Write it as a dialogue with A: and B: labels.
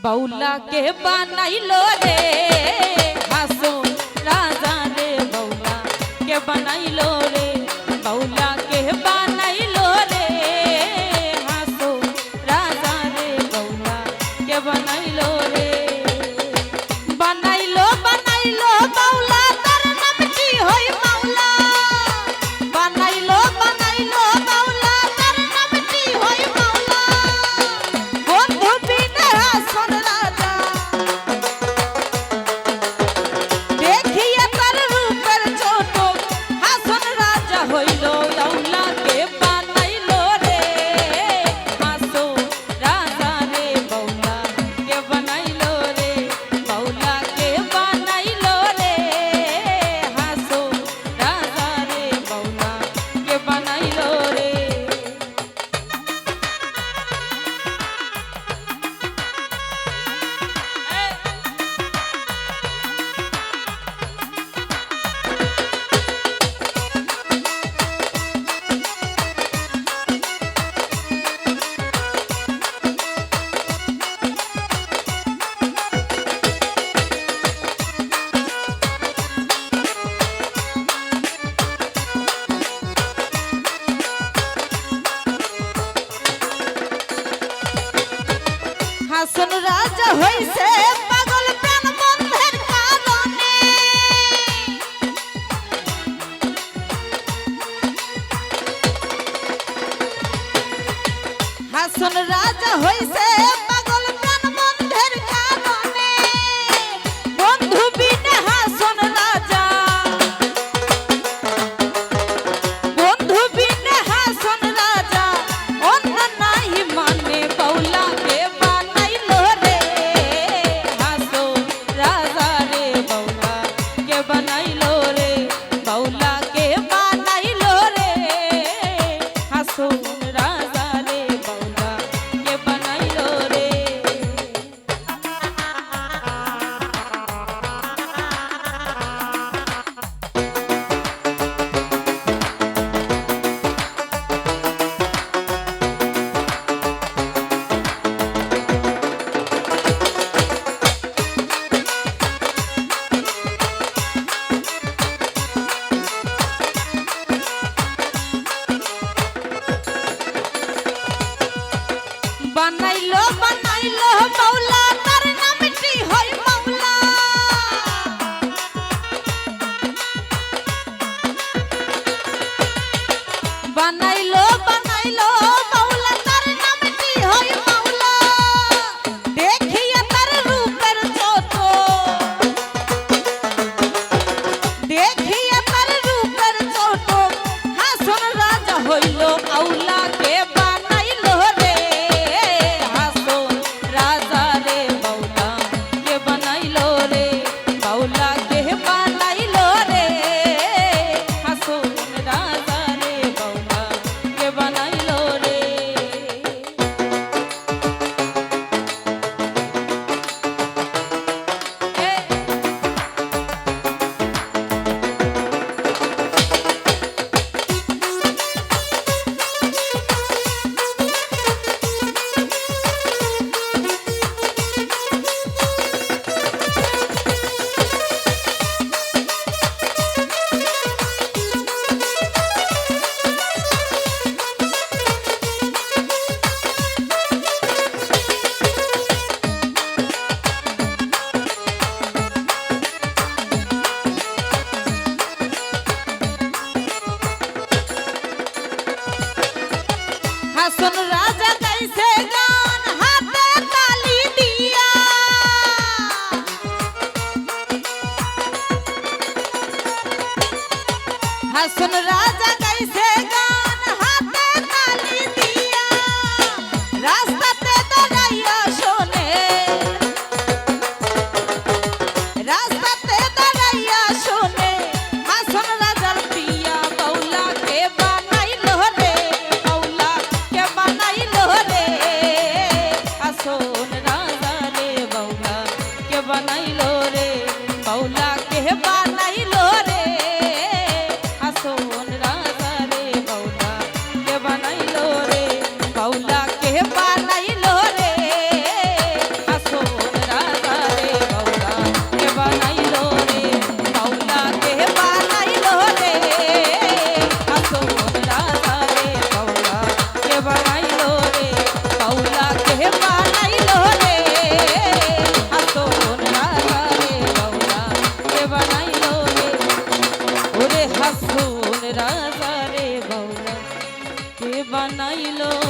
A: बौला के बनाइलो रे हासो राजा रे बौला के बनाइलो रे बौला के बनाइलो रे हासो राजा रे बौला के बनाइलो रे बनाइलो बनाइलो बौला तर नाम की होई मौला बनाइलो बनाइलो बौला तर नाम की होई मौला बंधु बिना हासन राजा देखिए तर रूपर छोटो हासन राजा होइलो बौला के बनाइलो रे हासो राजा रे बौला के बनाइलो रे बौला के बनाइलो रे हासो राजा रे बौला के बनाइलो रे হাসন রাজা হইছে পাগল প্রাণ বন্ধের কারণে হাসন রাজা হইছে পাগল প্রাণ বন্ধের কারণে বন্ধু বিনা হাসন রাজা বন্ধু বিনা হাসন রাজা অন্য নাই মানে বৌলা কে বানাইলো রে হাসো রাজা রে বৌলা কে বানাইলো রে বৌলা কে বানাইলো রে হাসো রাজা রে বৌলা কে বানাইলো হাসুন রাজা রে বাউলা কে বানাইলো